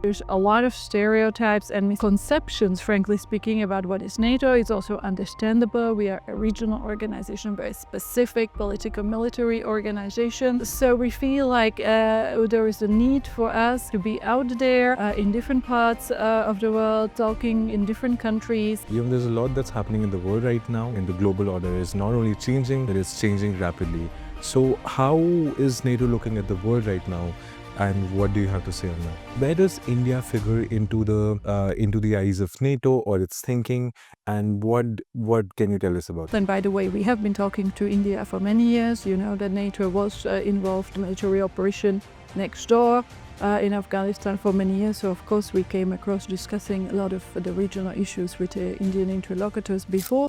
There's a lot of stereotypes and misconceptions, frankly speaking, about what is NATO. It's also understandable. We are a regional organization, very specific political military organization. So we feel like there is a need for us to be out there in different parts of the world, talking in different countries. Even there's a lot that's happening in the world right now, and the global order is not only changing, it is changing rapidly. So how is NATO looking at the world right now? And what do you have to say on that? Where does India figure into the eyes of NATO or its thinking, and what can you tell us about? And by the way, we have been talking to India for many years. You know that NATO was involved in military operation next door in Afghanistan for many years. So of course we came across discussing a lot of the regional issues with Indian interlocutors before.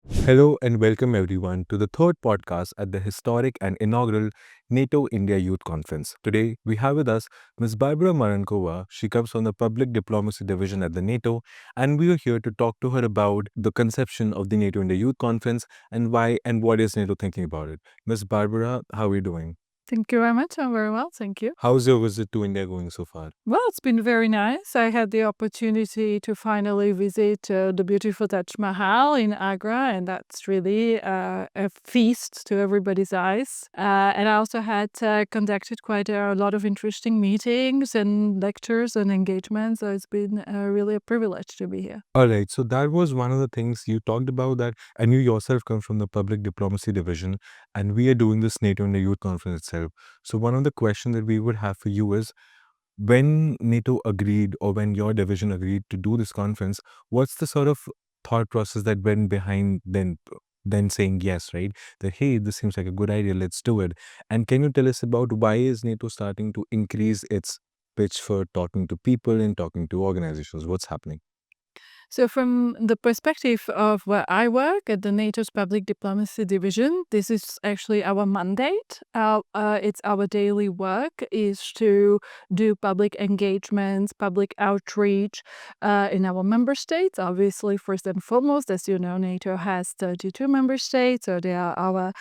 Hello and welcome everyone to the third podcast at the historic and inaugural NATO-India Youth Conference. Today we have with us Ms. Barbora Maronkova. She comes from the Public Diplomacy Division at the NATO, and we are here to talk to her about the conception of the NATO-India Youth Conference and why and what is NATO thinking about it. Ms. Barbora, how are you doing? Thank you very much. I'm very well, thank you. How's your visit to India going so far? Well, it's been very nice. I had the opportunity to finally visit the beautiful Taj Mahal in Agra, and that's really a feast to everybody's eyes. And I also had conducted quite a lot of interesting meetings and lectures and engagements, so it's been really a privilege to be here. All right, so that was one of the things you talked about, that, and you yourself come from the Public Diplomacy Division, and we are doing this NATO and the Youth Conference itself. So one of the questions that we would have for you is, when NATO agreed, or when your division agreed to do this conference, what's the sort of thought process that went behind then saying yes, right? That, hey, this seems like a good idea, let's do it. And can you tell us about why is NATO starting to increase its pitch for talking to people and talking to organizations? What's happening? So from the perspective of where I work at the NATO's Public Diplomacy Division, this is actually our mandate. It's our daily work is to do public engagements, public outreach in our member states. Obviously, first and foremost, as you know, NATO has 32 member states, so they are our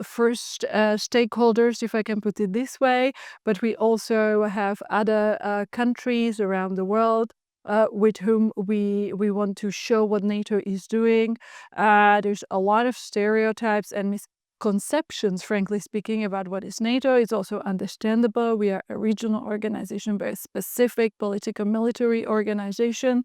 first stakeholders, if I can put it this way. But we also have other countries around the world with whom we want to show what NATO is doing. There's a lot of stereotypes and misconceptions, frankly speaking, about what is NATO. It's also understandable. We are a regional organization, very specific political military organization.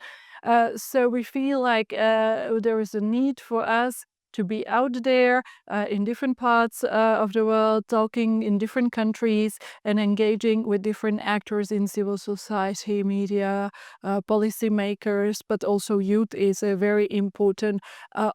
So we feel like there is a need for us to be out there in different parts of the world, talking in different countries and engaging with different actors in civil society, media, policymakers, but also youth is a very important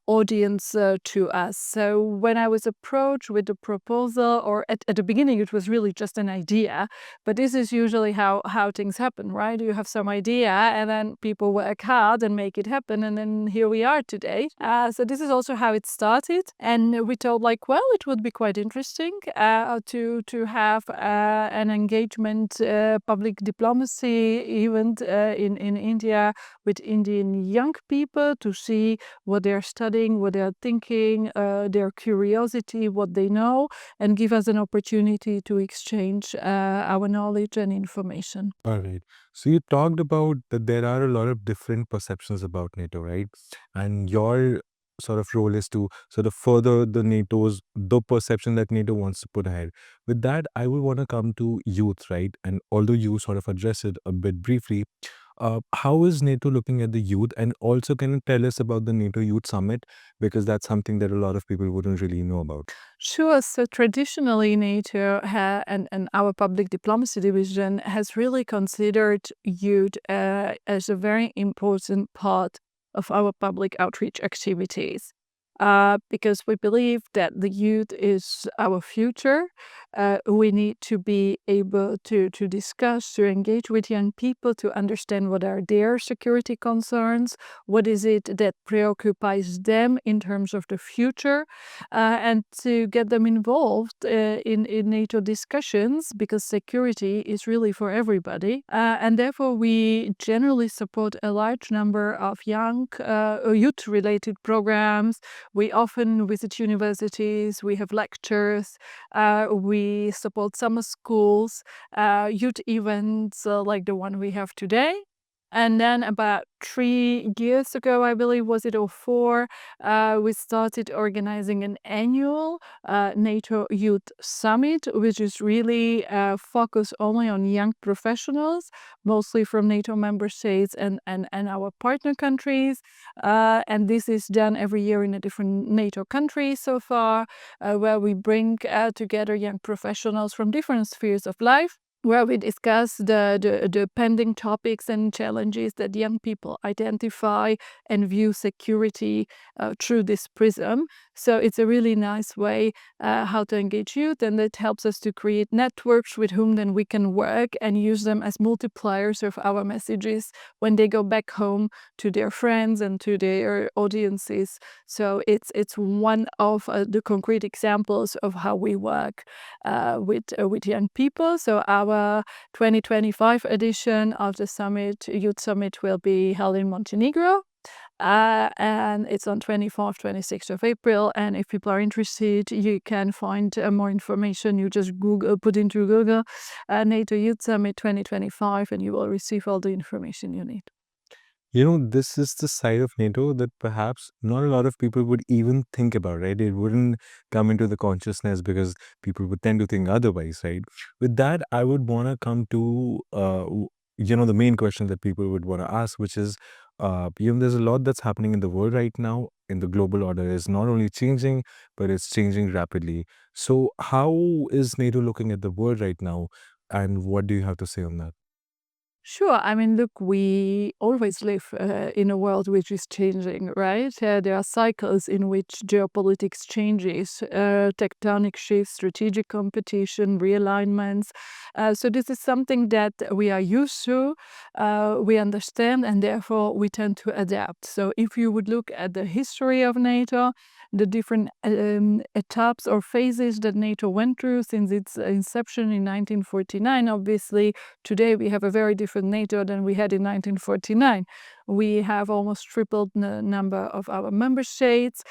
audience to us. So when I was approached with the proposal, or at the beginning it was really just an idea, but this is usually how things happen, right? You have some idea and then people work hard and make it happen, and then here we are today. So this is also how it started, and we thought, like, well, it would be quite interesting to have an engagement public diplomacy event in India with Indian young people, to see what they're studying, what they're thinking, their curiosity, what they know, and give us an opportunity to exchange our knowledge and information. All right. So you talked about that there are a lot of different perceptions about NATO, right? And your sort of role is to sort of further the perception that NATO wants to put ahead. With that, I would want to come to youth, right? And although you sort of address it a bit briefly, how is NATO looking at the youth? And also, can you tell us about the NATO Youth Summit? Because that's something that a lot of people wouldn't really know about. Sure. So traditionally, NATO and our public diplomacy division has really considered youth as a very important part of our public outreach activities. Because we believe that the youth is our future. We need to be able to discuss, to engage with young people, to understand what are their security concerns, what is it that preoccupies them in terms of the future, and to get them involved in NATO discussions, because security is really for everybody. And therefore, we generally support a large number of young youth-related programs. We often visit universities, we have lectures, we support summer schools, youth events like the one we have today. And then about 3 years ago, I believe, was it, or 4, we started organizing an annual NATO Youth Summit, which is really focused only on young professionals, mostly from NATO member states and our partner countries. And this is done every year in a different NATO country so far, where we bring together young professionals from different spheres of life, where we discuss the pending topics and challenges that young people identify and view security through this prism. So it's a really nice way how to engage youth, and it helps us to create networks with whom then we can work and use them as multipliers of our messages when they go back home to their friends and to their audiences. So it's one of the concrete examples of how we work with young people. So our 2025 edition of the summit, Youth Summit, will be held in Montenegro. And it's on 24th, 26th of April. And if people are interested, you can find more information. You just put into Google NATO Youth Summit 2025, and you will receive all the information you need. This is the side of NATO that perhaps not a lot of people would even think about, right? It wouldn't come into the consciousness because people would tend to think otherwise, right? With that, I would want to come to, the main question that people would want to ask, which is, there's a lot that's happening in the world right now, and the global order is not only changing, but it's changing rapidly. So how is NATO looking at the world right now, and what do you have to say on that? Sure. I mean, look, we always live in a world which is changing, right? There are cycles in which geopolitics changes, tectonic shifts, strategic competition, realignments. So this is something that we are used to, we understand, and therefore we tend to adapt. So if you would look at the history of NATO, the different etaps or phases that NATO went through since its inception in 1949, obviously, today we have a very different NATO than we had in 1949. We have almost tripled the number of our member states.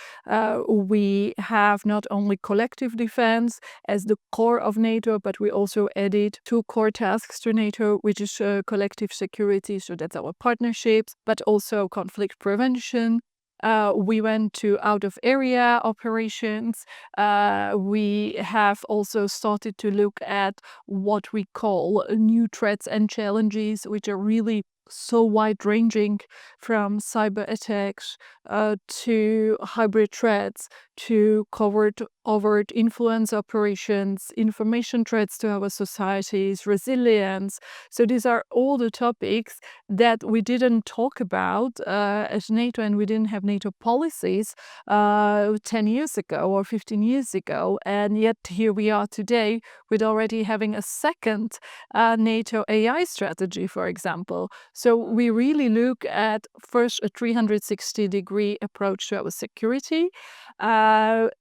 We have not only collective defense as the core of NATO, but we also added 2 core tasks to NATO, which is collective security, so that's our partnerships, but also conflict prevention. We went to out-of-area operations. We have also started to look at what we call new threats and challenges, which are really so wide-ranging, from cyber attacks to hybrid threats to covert, overt influence operations, information threats to our societies, resilience. So these are all the topics that we didn't talk about as NATO, and we didn't have NATO policies 10 years ago or 15 years ago. And yet here we are today with already having a second NATO AI strategy, for example. So we really look at first a 360-degree approach to our security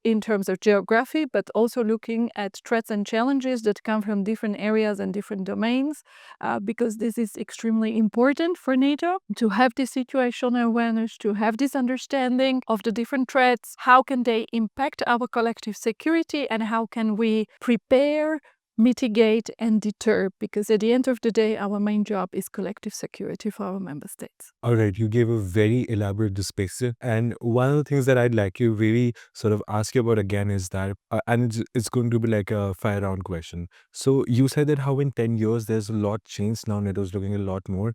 in terms of geography, but also looking at threats and challenges that come from different areas and different domains, because this is extremely important for NATO to have this situational awareness, to have this understanding of the different threats. How can they impact our collective security, and how can we prepare, mitigate, and deter? Because at the end of the day, our main job is collective security for our member states. All right, you gave a very elaborate dissertation, and one of the things that I'd like to really sort of ask you about again is that, and it's going to be like a fire round question. So you said that how in 10 years there's a lot changed now. NATO's looking a lot more.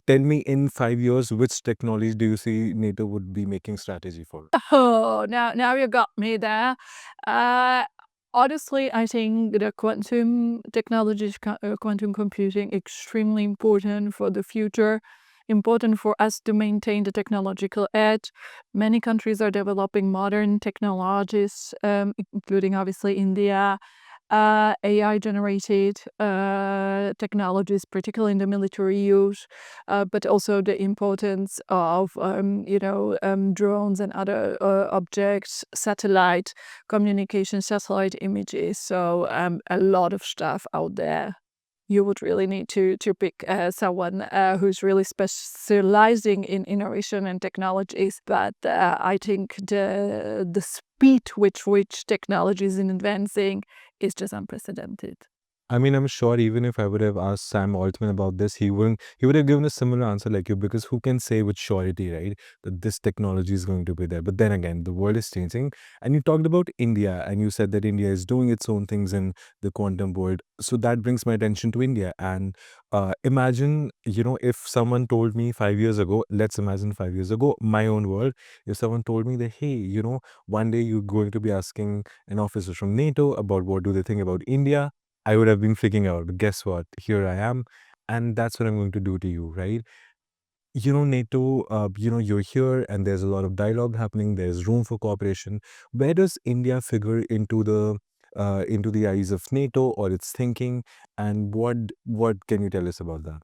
Tell me, in 5 years, which technology do you see NATO would be making strategy for? Oh, now you got me there. Honestly, I think the quantum technologies, quantum computing, extremely important for the future, important for us to maintain the technological edge. Many countries are developing modern technologies, including obviously India. AI-generated technologies, particularly in the military use, but also the importance of drones and other objects, satellite communication, satellite images. So a lot of stuff out there. you would really need to pick someone who's really specializing in innovation and technologies. But I think the speed with which technology is advancing is just unprecedented. I mean, I'm sure even if I would have asked Sam Altman about this, he would have given a similar answer like you, because who can say with surety, right, that this technology is going to be there? But then again, the world is changing. And you talked about India, and you said that India is doing its own things in the quantum world. So that brings my attention to India. And imagine, if someone told me 5 years ago, let's imagine 5 years ago, my own world, if someone told me that, hey, one day you're going to be asking an officer from NATO about what do they think about India, I would have been freaking out. But guess what? Here I am. And that's what I'm going to do to you, right? NATO, you're here and there's a lot of dialogue happening. There's room for cooperation. Where does India figure into the eyes of NATO or its thinking? And what can you tell us about that?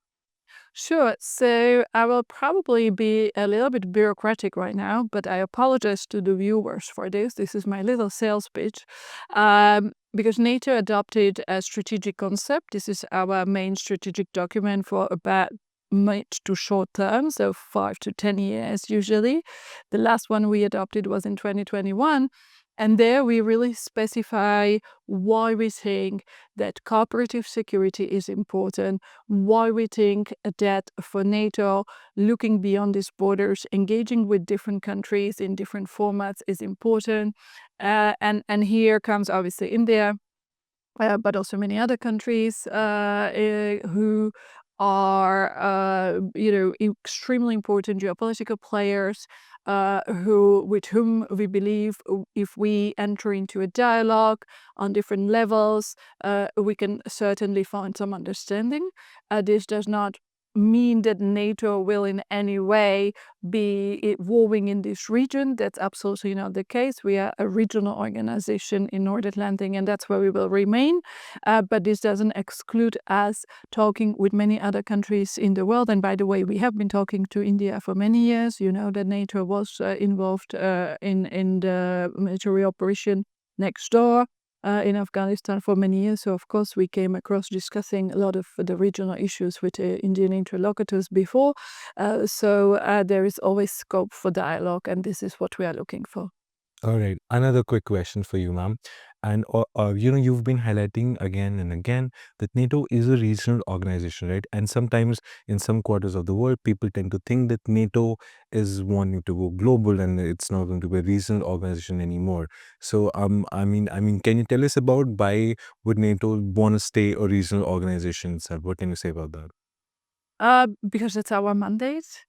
Sure. So I will probably be a little bit bureaucratic right now, but I apologize to the viewers for this. This is my little sales pitch. Because NATO adopted a strategic concept. This is our main strategic document for about mid to short term, so 5 to 10 years usually. The last one we adopted was in 2021. And there we really specify why we think that cooperative security is important, why we think that for NATO, looking beyond these borders, engaging with different countries in different formats is important. And here comes obviously India, but also many other countries who are, extremely important geopolitical players, with whom we believe if we enter into a dialogue on different levels, we can certainly find some understanding. This does not mean that NATO will in any way be evolving in this region. That's absolutely not the case. We are a regional organization in North Atlantic, and that's where we will remain. But this doesn't exclude us talking with many other countries in the world. And by the way, we have been talking to India for many years. You know that NATO was involved in the military operation next door in Afghanistan for many years. So, of course, we came across discussing a lot of the regional issues with Indian interlocutors before. So there is always scope for dialogue, and this is what we are looking for. All right. Another quick question for you, ma'am. And you've been highlighting again and again that NATO is a regional organization, right? And sometimes in some quarters of the world, people tend to think that NATO is wanting to go global and it's not going to be a regional organization anymore. So, I mean, can you tell us about why would NATO want to stay a regional organization itself? What can you say about that? Because that's our mandate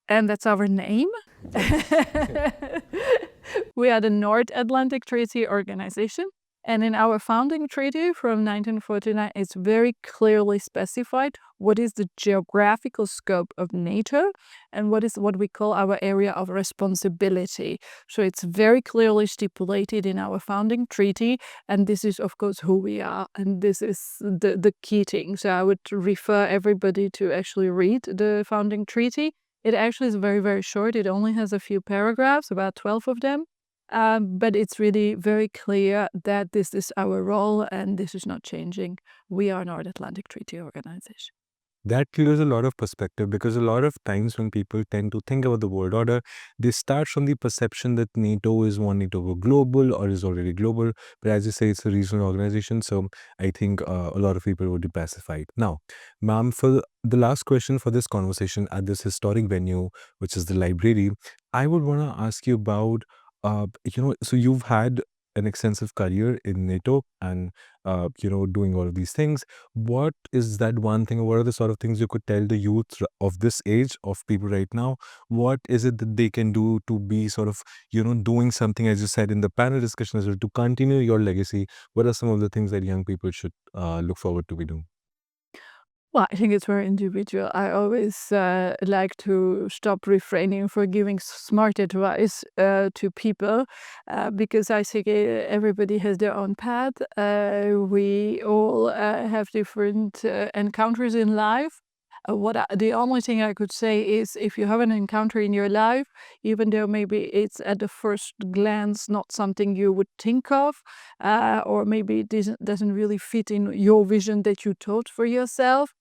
and that's our name. We are the North Atlantic Treaty Organization. And in our founding treaty from 1949, it's very clearly specified what is the geographical scope of NATO and what is what we call our area of responsibility. So it's very clearly stipulated in our founding treaty, and this is, of course, who we are, and this is the key thing. So I would refer everybody to actually read the founding treaty. It actually is very, very short. It only has a few paragraphs, about 12 of them. But it's really very clear that this is our role and this is not changing. We are North Atlantic Treaty Organization. That clears a lot of perspective, because a lot of times when people tend to think about the world order, they start from the perception that NATO is wanting to go global or is already global. But as you say, it's a regional organization. So I think a lot of people would be pacified. Now, ma'am, for the last question for this conversation at this historic venue, which is the library, I would want to ask you about, so you've had an extensive career in NATO and, doing all of these things. What is that one thing, or what are the sort of things you could tell the youth of this age, of people right now? What is it that they can do to be sort of, doing something, as you said in the panel discussion as well, to continue your legacy? What are some of the things that young people should look forward to be doing? Well, I think it's very individual. I always like to stop refraining for giving smart advice to people because I think everybody has their own path. We all have different encounters in life. The only thing I could say is, if you have an encounter in your life, even though maybe it's at the first glance not something you would think of, or maybe it doesn't really fit in your vision that you thought for yourself,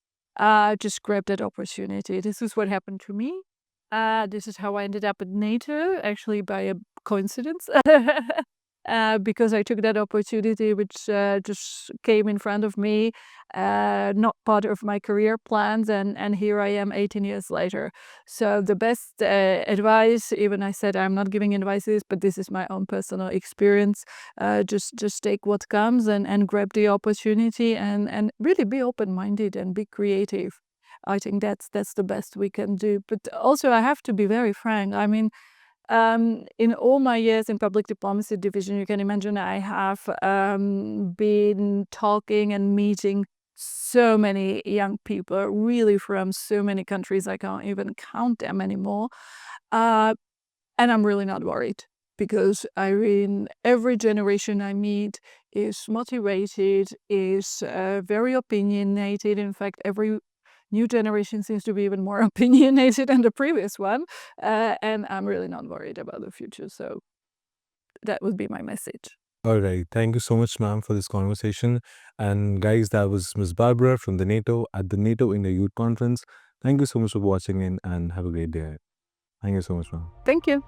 just grab that opportunity. This is what happened to me. This is how I ended up at NATO, actually by a coincidence. Because I took that opportunity, which just came in front of me, not part of my career plans, and here I am 18 years later. So the best advice, even I said I'm not giving advices, but this is my own personal experience. Just take what comes and grab the opportunity, and really be open-minded and be creative. I think that's the best we can do. But also, I have to be very frank. I mean, in all my years in public diplomacy division, you can imagine I have been talking and meeting so many young people, really from so many countries, I can't even count them anymore. And I'm really not worried, because I mean, every generation I meet is motivated, is very opinionated. In fact, every new generation seems to be even more opinionated than the previous one. And I'm really not worried about the future. So that would be my message. All right. Thank you so much, ma'am, for this conversation. And guys, that was Ms. Barbara from the NATO at the NATO India Youth Conference. Thank you so much for watching in, and have a great day. Thank you so much, ma'am. Thank you.